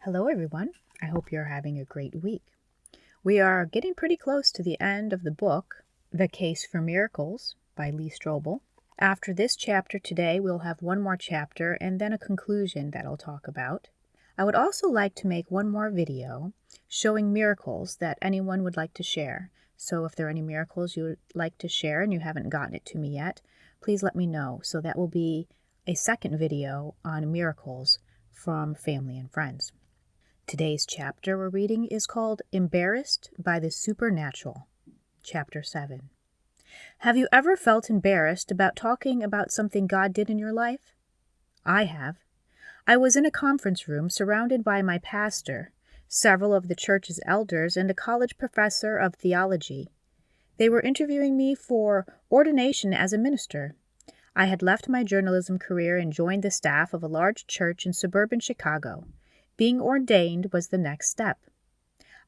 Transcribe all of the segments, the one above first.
Hello, everyone. I hope you're having a great week. We are getting pretty close to the end of the book, The Case for Miracles by Lee Strobel. After this chapter today, we'll have one more chapter and then a conclusion that I'll talk about. I would also like to make one more video showing miracles that anyone would like to share. So if there are any miracles you would like to share and you haven't gotten it to me yet, please let me know. So that will be a second video on miracles from family and friends. Today's chapter we're reading is called Embarrassed by the Supernatural, Chapter 7. Have you ever felt embarrassed about talking about something God did in your life? I have. I was in a conference room surrounded by my pastor, several of the church's elders, and a college professor of theology. They were interviewing me for ordination as a minister. I had left my journalism career and joined the staff of a large church in suburban Chicago. Being ordained was the next step.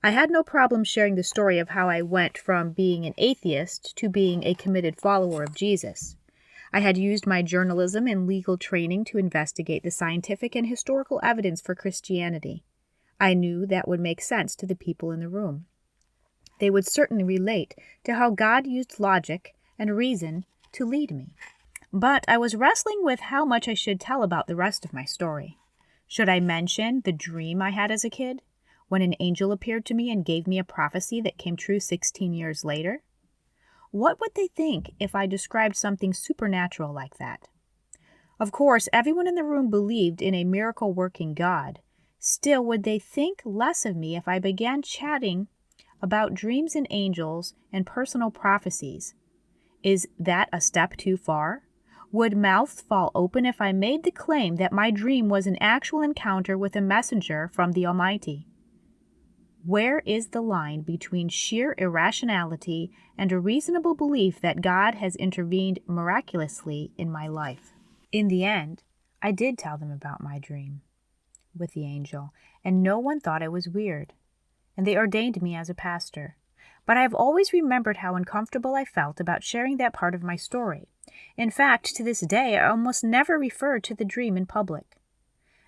I had no problem sharing the story of how I went from being an atheist to being a committed follower of Jesus. I had used my journalism and legal training to investigate the scientific and historical evidence for Christianity. I knew that would make sense to the people in the room. They would certainly relate to how God used logic and reason to lead me. But I was wrestling with how much I should tell about the rest of my story. Should I mention the dream I had as a kid, when an angel appeared to me and gave me a prophecy that came true 16 years later? What would they think if I described something supernatural like that? Of course, everyone in the room believed in a miracle-working God. Still, would they think less of me if I began chatting about dreams and angels and personal prophecies? Is that a step too far? Would mouths fall open if I made the claim that my dream was an actual encounter with a messenger from the Almighty? Where is the line between sheer irrationality and a reasonable belief that God has intervened miraculously in my life? In the end, I did tell them about my dream with the angel, and no one thought I was weird, and they ordained me as a pastor. But I have always remembered how uncomfortable I felt about sharing that part of my story. In fact, to this day, I almost never refer to the dream in public.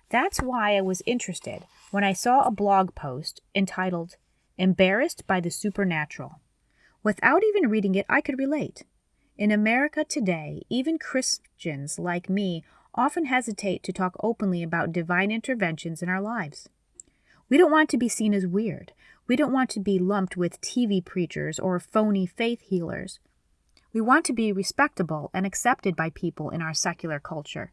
That's why I was interested when I saw a blog post entitled, Embarrassed by the Supernatural. Without even reading it, I could relate. In America today, even Christians like me often hesitate to talk openly about divine interventions in our lives. We don't want to be seen as weird. We don't want to be lumped with TV preachers or phony faith healers. We want to be respectable and accepted by people in our secular culture.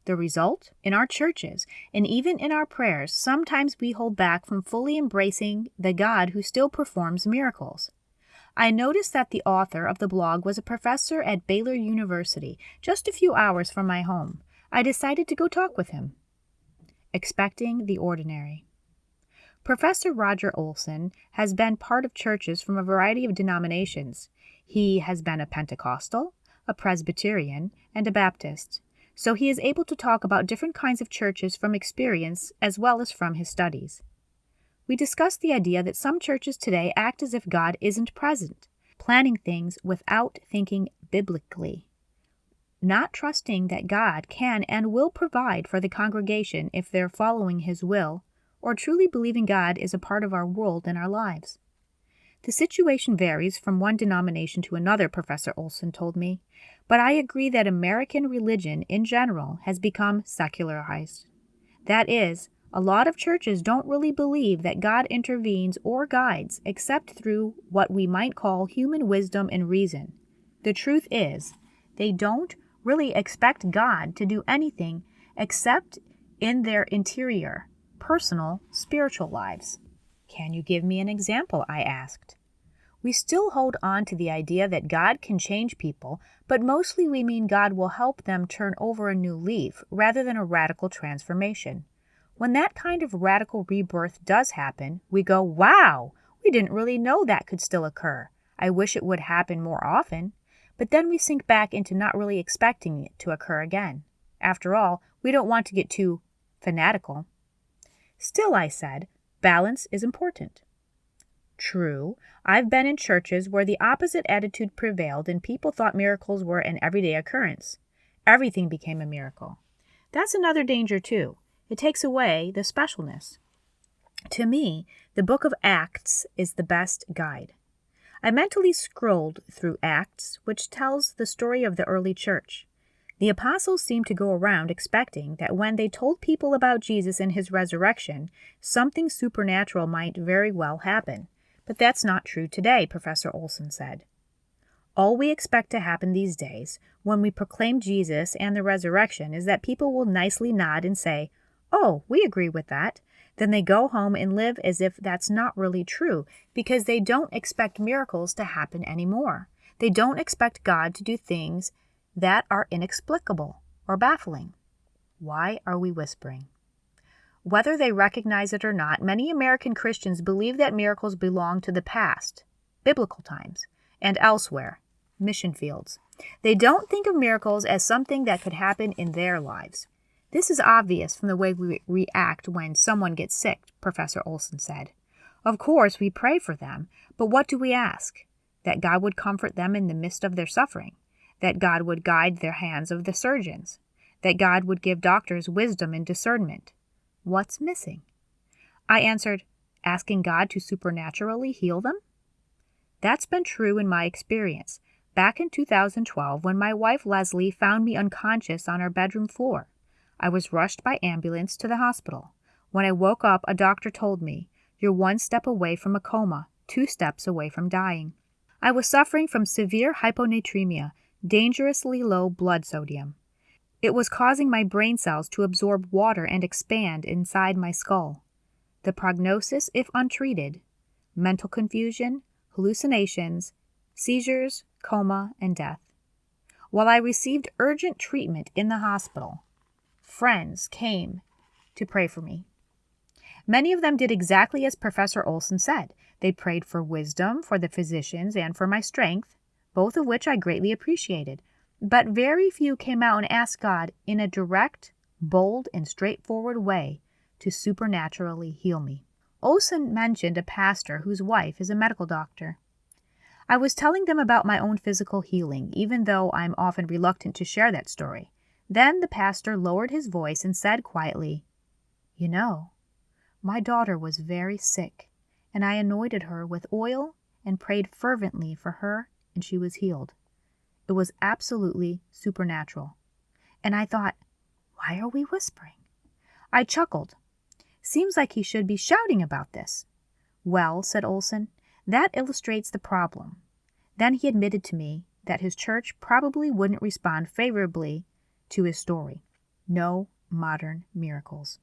The result? In our churches, and even in our prayers, sometimes we hold back from fully embracing the God who still performs miracles. I noticed that the author of the blog was a professor at Baylor University, just a few hours from my home. I decided to go talk with him. Expecting the ordinary. Professor Roger Olson has been part of churches from a variety of denominations. He has been a Pentecostal, a Presbyterian, and a Baptist, so he is able to talk about different kinds of churches from experience as well as from his studies. We discussed the idea that some churches today act as if God isn't present, planning things without thinking biblically, not trusting that God can and will provide for the congregation if they're following His will, or truly believing God is a part of our world and our lives. The situation varies from one denomination to another, Professor Olson told me, but I agree that American religion in general has become secularized. That is, a lot of churches don't really believe that God intervenes or guides except through what we might call human wisdom and reason. The truth is, they don't really expect God to do anything except in their interior, personal, spiritual lives. Can you give me an example? I asked. We still hold on to the idea that God can change people, but mostly we mean God will help them turn over a new leaf rather than a radical transformation. When that kind of radical rebirth does happen, we go, wow, we didn't really know that could still occur. I wish it would happen more often. But then we sink back into not really expecting it to occur again. After all, we don't want to get too fanatical. Still, I said, balance is important. True, I've been in churches where the opposite attitude prevailed and people thought miracles were an everyday occurrence. Everything became a miracle. That's another danger, too. It takes away the specialness. To me, the book of Acts is the best guide. I mentally scrolled through Acts, which tells the story of the early church. The apostles seemed to go around expecting that when they told people about Jesus and his resurrection, something supernatural might very well happen. But that's not true today, Professor Olson said. All we expect to happen these days, when we proclaim Jesus and the resurrection, is that people will nicely nod and say, "Oh, we agree with that." Then they go home and live as if that's not really true, because they don't expect miracles to happen anymore. They don't expect God to do things that are inexplicable or baffling. Why are we whispering? Whether they recognize it or not, many American Christians believe that miracles belong to the past, biblical times, and elsewhere, mission fields. They don't think of miracles as something that could happen in their lives. This is obvious from the way we react when someone gets sick, Professor Olson said. Of course, we pray for them, but what do we ask? That God would comfort them in the midst of their suffering, that God would guide the hands of the surgeons, that God would give doctors wisdom and discernment. What's missing? I answered, asking God to supernaturally heal them? That's been true in my experience. Back in 2012, when my wife Leslie found me unconscious on our bedroom floor, I was rushed by ambulance to the hospital. When I woke up, a doctor told me, "You're 1 step away from a coma, 2 steps away from dying." I was suffering from severe hyponatremia, dangerously low blood sodium. It was causing my brain cells to absorb water and expand inside my skull. The prognosis, if untreated: mental confusion, hallucinations, seizures, coma, and death. While I received urgent treatment in the hospital, friends came to pray for me. Many of them did exactly as Professor Olson said. They prayed for wisdom for the physicians and for my strength, both of which I greatly appreciated. But very few came out and asked God in a direct, bold, and straightforward way to supernaturally heal me. Olson mentioned a pastor whose wife is a medical doctor. I was telling them about my own physical healing, even though I'm often reluctant to share that story. Then the pastor lowered his voice and said quietly, "You know, my daughter was very sick, and I anointed her with oil and prayed fervently for her, and she was healed. It was absolutely supernatural." And I thought, why are we whispering? I chuckled. Seems like he should be shouting about this. "Well," said Olson, "that illustrates the problem." Then he admitted to me that his church probably wouldn't respond favorably to his story. No modern miracles.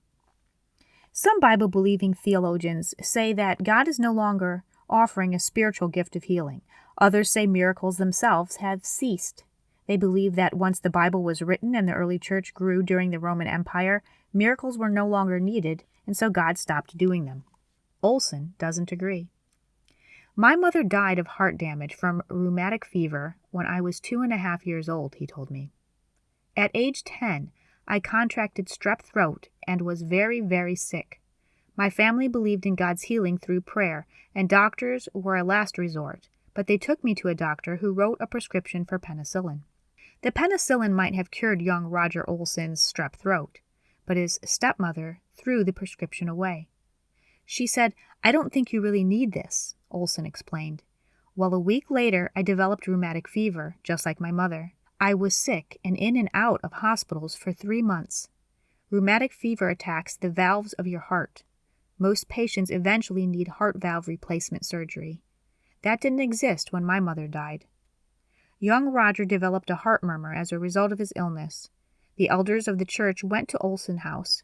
Some Bible-believing theologians say that God is no longer offering a spiritual gift of healing. Others say miracles themselves have ceased. They believe that once the Bible was written and the early church grew during the Roman Empire, miracles were no longer needed, and so God stopped doing them. Olson doesn't agree. My mother died of heart damage from rheumatic fever when I was 2.5 years old, he told me. At age 10, I contracted strep throat and was very, very sick. My family believed in God's healing through prayer, and doctors were a last resort, but they took me to a doctor who wrote a prescription for penicillin. The penicillin might have cured young Roger Olson's strep throat, but his stepmother threw the prescription away. She said, "I don't think you really need this," Olson explained. Well, a week later, I developed rheumatic fever, just like my mother. I was sick and in and out of hospitals for 3 months. Rheumatic fever attacks the valves of your heart. Most patients eventually need heart valve replacement surgery. That didn't exist when my mother died. Young Roger developed a heart murmur as a result of his illness. The elders of the church went to Olson House.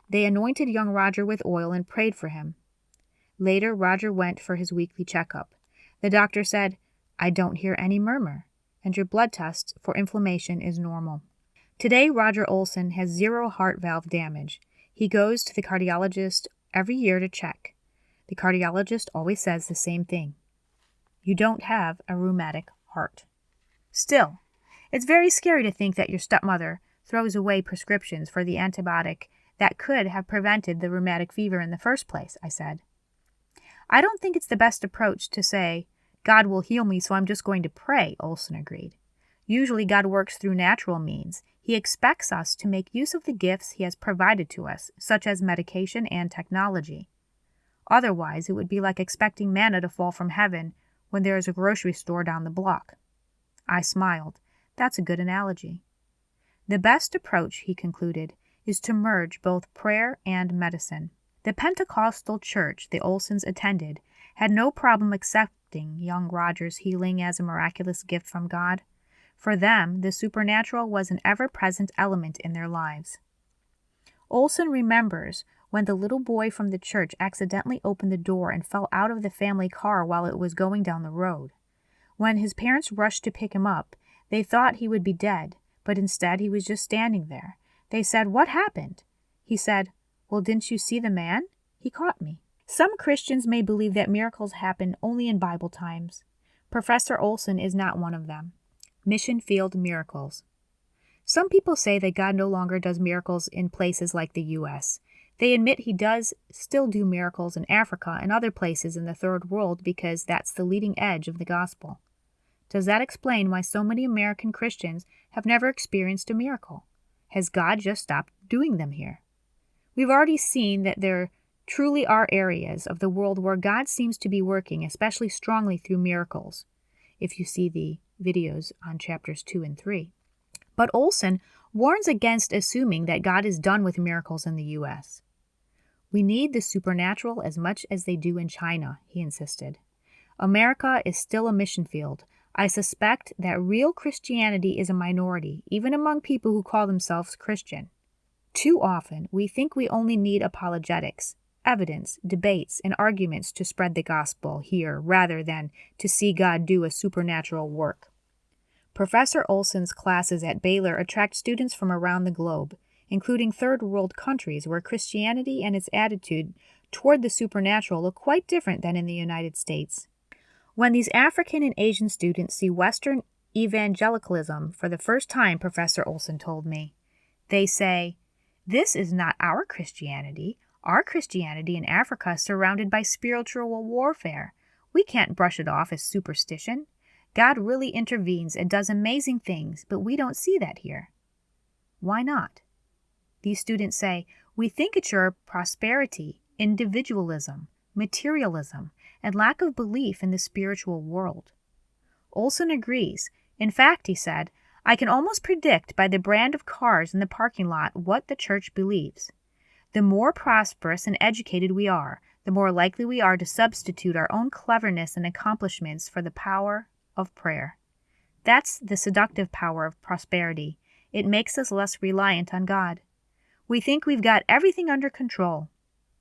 They anointed young Roger with oil and prayed for him. Later, Roger went for his weekly checkup. The doctor said, "I don't hear any murmur, and your blood test for inflammation is normal." Today, Roger Olson has 0 heart valve damage. He goes to the cardiologist every year to check. The cardiologist always says the same thing: "You don't have a rheumatic heart." Still, it's very scary to think that your stepmother throws away prescriptions for the antibiotic that could have prevented the rheumatic fever in the first place, I said. I don't think it's the best approach to say, "God will heal me, so I'm just going to pray," Olson agreed. Usually God works through natural means. He expects us to make use of the gifts he has provided to us, such as medication and technology. Otherwise, it would be like expecting manna to fall from heaven when there is a grocery store down the block. I smiled. That's a good analogy. The best approach, he concluded, is to merge both prayer and medicine. The Pentecostal church the Olsons attended had no problem accepting young Roger's healing as a miraculous gift from God. For them, the supernatural was an ever-present element in their lives. Olson remembers when the little boy from the church accidentally opened the door and fell out of the family car while it was going down the road. When his parents rushed to pick him up, they thought he would be dead, but instead he was just standing there. They said, "What happened?" He said, "Well, didn't you see the man? He caught me." Some Christians may believe that miracles happen only in Bible times. Professor Olson is not one of them. Mission field miracles. Some people say that God no longer does miracles in places like the U.S. They admit he does still do miracles in Africa and other places in the third world because that's the leading edge of the gospel. Does that explain why so many American Christians have never experienced a miracle? Has God just stopped doing them here? We've already seen that there truly are areas of the world where God seems to be working especially strongly through miracles, if you see the videos on chapters 2 and 3. But Olson warns against assuming that God is done with miracles in the U.S. We need the supernatural as much as they do in China, he insisted. America is still a mission field. I suspect that real Christianity is a minority, even among people who call themselves Christian. Too often, we think we only need apologetics, evidence, debates, and arguments to spread the gospel here rather than to see God do a supernatural work. Professor Olson's classes at Baylor attract students from around the globe, including third world countries where Christianity and its attitude toward the supernatural look quite different than in the United States. When these African and Asian students see Western evangelicalism for the first time, Professor Olson told me, they say, "This is not our Christianity. Our Christianity in Africa is surrounded by spiritual warfare. We can't brush it off as superstition. God really intervenes and does amazing things, but we don't see that here." Why not? These students say, "We think it's your prosperity, individualism, materialism, and lack of belief in the spiritual world." Olson agrees. In fact, he said, "I can almost predict by the brand of cars in the parking lot what the church believes. The more prosperous and educated we are, the more likely we are to substitute our own cleverness and accomplishments for the power of prayer. That's the seductive power of prosperity. It makes us less reliant on God. We think we've got everything under control."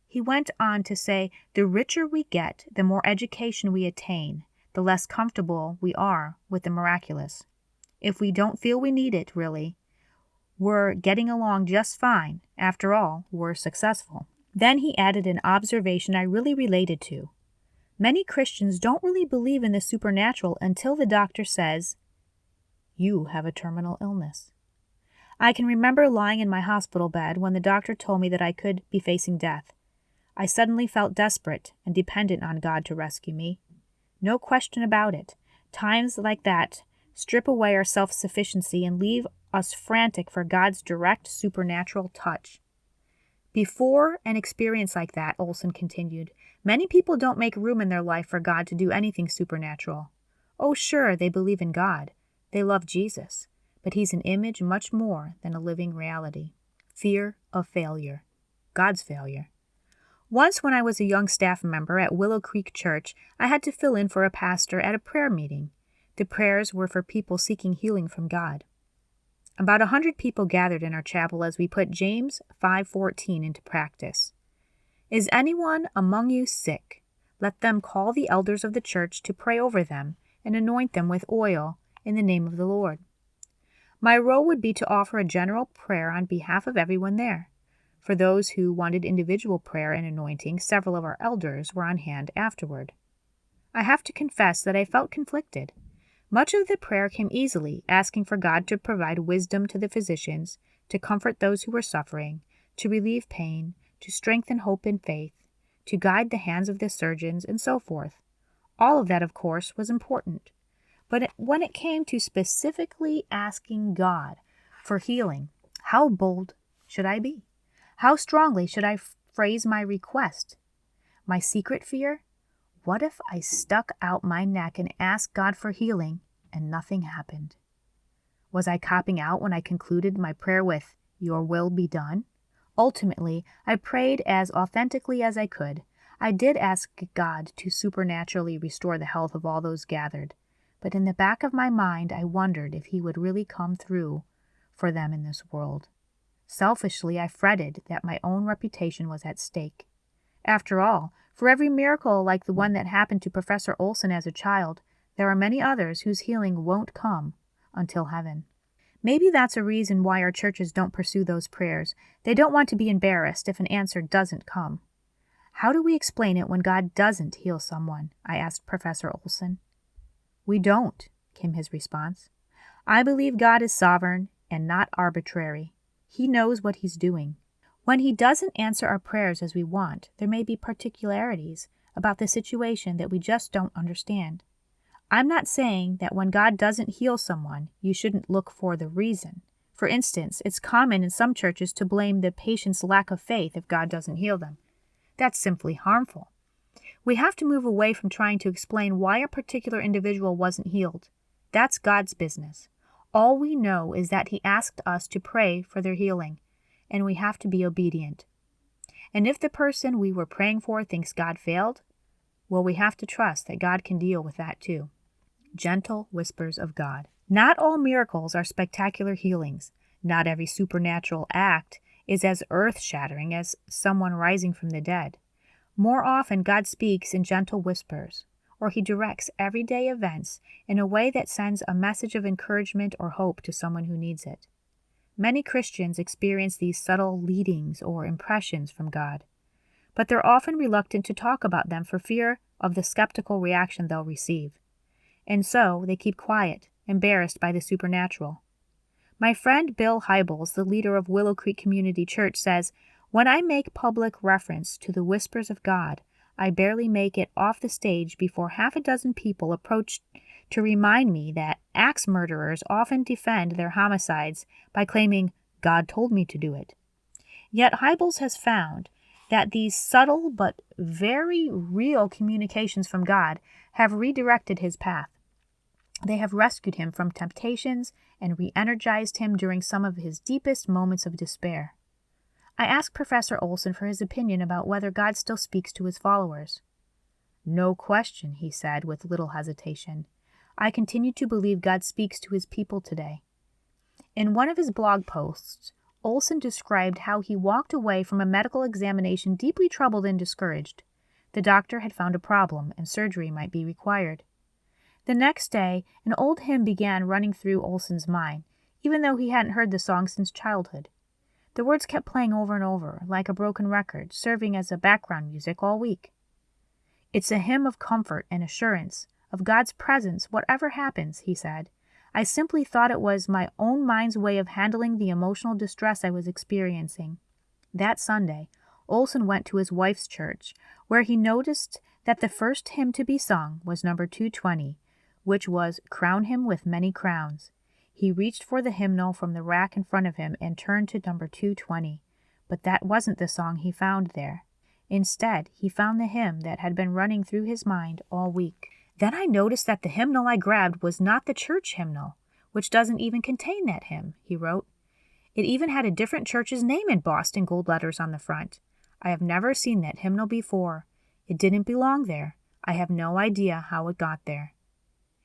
He went on to say, the richer we get, the more education we attain, the less comfortable we are with the miraculous. If we don't feel we need it, really, we're getting along just fine. After all, we're successful. Then he added an observation I really related to. Many Christians don't really believe in the supernatural until the doctor says, "You have a terminal illness." I can remember lying in my hospital bed when the doctor told me that I could be facing death. I suddenly felt desperate and dependent on God to rescue me. No question about it. Times like that strip away our self-sufficiency and leave us frantic for God's direct supernatural touch. Before an experience like that, Olson continued, many people don't make room in their life for God to do anything supernatural. Oh, sure, they believe in God. They love Jesus. But he's an image much more than a living reality. Fear of failure. God's failure. Once when I was a young staff member at Willow Creek Church, I had to fill in for a pastor at a prayer meeting. The prayers were for people seeking healing from God. About 100 people gathered in our chapel as we put James 5:14 into practice. "Is anyone among you sick? Let them call the elders of the church to pray over them and anoint them with oil in the name of the Lord." My role would be to offer a general prayer on behalf of everyone there. For those who wanted individual prayer and anointing, several of our elders were on hand afterward. I have to confess that I felt conflicted. Much of the prayer came easily, asking for God to provide wisdom to the physicians, to comfort those who were suffering, to relieve pain, to strengthen hope and faith, to guide the hands of the surgeons, and so forth. All of that, of course, was important. But when it came to specifically asking God for healing, how bold should I be? How strongly should I phrase my request? My secret fear? What if I stuck out my neck and asked God for healing and nothing happened? Was I copping out when I concluded my prayer with, "Your will be done"? Ultimately, I prayed as authentically as I could. I did ask God to supernaturally restore the health of all those gathered, but in the back of my mind I wondered if He would really come through for them in this world. Selfishly, I fretted that my own reputation was at stake. After all, for every miracle like the one that happened to Professor Olson as a child, there are many others whose healing won't come until heaven. Maybe that's a reason why our churches don't pursue those prayers. They don't want to be embarrassed if an answer doesn't come. How do we explain it when God doesn't heal someone? I asked Professor Olson. We don't, came his response. I believe God is sovereign and not arbitrary. He knows what He's doing. When He doesn't answer our prayers as we want, there may be particularities about the situation that we just don't understand. I'm not saying that when God doesn't heal someone, you shouldn't look for the reason. For instance, it's common in some churches to blame the patient's lack of faith if God doesn't heal them. That's simply harmful. We have to move away from trying to explain why a particular individual wasn't healed. That's God's business. All we know is that He asked us to pray for their healing, and we have to be obedient. And if the person we were praying for thinks God failed, well, we have to trust that God can deal with that too. Gentle whispers of God. Not all miracles are spectacular healings. Not every supernatural act is as earth-shattering as someone rising from the dead. More often, God speaks in gentle whispers, or He directs everyday events in a way that sends a message of encouragement or hope to someone who needs it. Many Christians experience these subtle leadings or impressions from God, but they're often reluctant to talk about them for fear of the skeptical reaction they'll receive. And so they keep quiet, embarrassed by the supernatural. My friend Bill Hybels, the leader of Willow Creek Community Church, says, "When I make public reference to the whispers of God, I barely make it off the stage before half a dozen people approach to remind me that axe murderers often defend their homicides by claiming, 'God told me to do it.'" Yet Hybels has found that these subtle but very real communications from God have redirected his path. They have rescued him from temptations and re-energized him during some of his deepest moments of despair. I asked Professor Olson for his opinion about whether God still speaks to His followers. "No question," he said with little hesitation. "I continue to believe God speaks to His people today." In one of his blog posts, Olson described how he walked away from a medical examination deeply troubled and discouraged. The doctor had found a problem, and surgery might be required. The next day, an old hymn began running through Olson's mind, even though he hadn't heard the song since childhood. The words kept playing over and over, like a broken record, serving as a background music all week. "It's a hymn of comfort and assurance, of God's presence, whatever happens," he said. "I simply thought it was my own mind's way of handling the emotional distress I was experiencing." That Sunday, Olson went to his wife's church, where he noticed that the first hymn to be sung was number 220, which was "Crown Him with Many Crowns." He reached for the hymnal from the rack in front of him and turned to number 220, but that wasn't the song he found there. Instead, he found the hymn that had been running through his mind all week. "Then I noticed that the hymnal I grabbed was not the church hymnal, which doesn't even contain that hymn," he wrote. "It even had a different church's name embossed in gold letters on the front. I have never seen that hymnal before. It didn't belong there. I have no idea how it got there."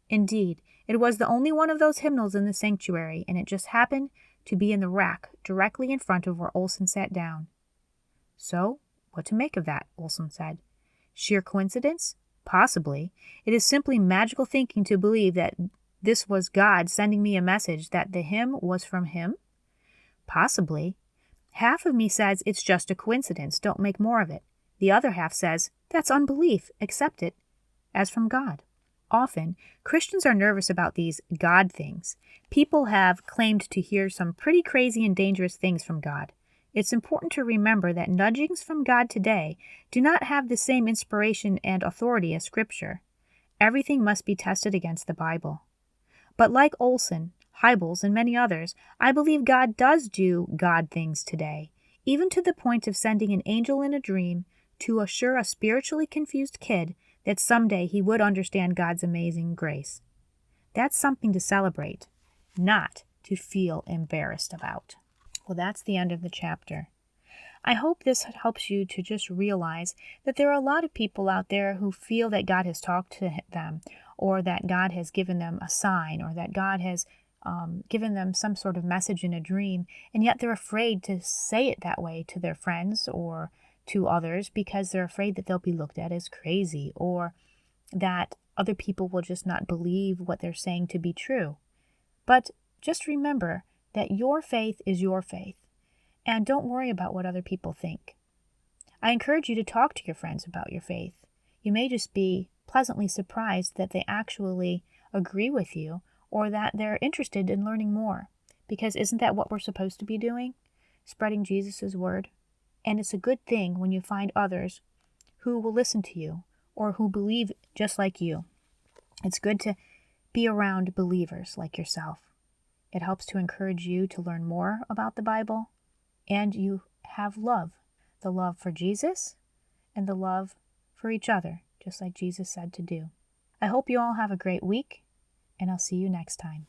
Indeed, it was the only one of those hymnals in the sanctuary, and it just happened to be in the rack directly in front of where Olson sat down. "So, what to make of that?" Olson said. "Sheer coincidence? Possibly. It is simply magical thinking to believe that this was God sending me a message that the hymn was from Him? Possibly. Half of me says it's just a coincidence, don't make more of it. The other half says, that's unbelief, accept it as from God." Often, Christians are nervous about these God things. People have claimed to hear some pretty crazy and dangerous things from God. It's important to remember that nudgings from God today do not have the same inspiration and authority as Scripture. Everything must be tested against the Bible. But like Olson, Hybels, and many others, I believe God does do God things today, even to the point of sending an angel in a dream to assure a spiritually confused kid that someday he would understand God's amazing grace. That's something to celebrate, not to feel embarrassed about. Well, that's the end of the chapter. I hope this helps you to just realize that there are a lot of people out there who feel that God has talked to them, or that God has given them a sign, or that God has given them some sort of message in a dream, and yet they're afraid to say it that way to their friends or to others because they're afraid that they'll be looked at as crazy, or that other people will just not believe what they're saying to be true. But just remember that your faith is your faith, and don't worry about what other people think. I encourage you to talk to your friends about your faith. You may just be pleasantly surprised that they actually agree with you, or that they're interested in learning more. Because isn't that what we're supposed to be doing? Spreading Jesus' word. And it's a good thing when you find others who will listen to you, or who believe just like you. It's good to be around believers like yourself. It helps to encourage you to learn more about the Bible, and you have love. The love for Jesus and the love for each other, just like Jesus said to do. I hope you all have a great week, and I'll see you next time.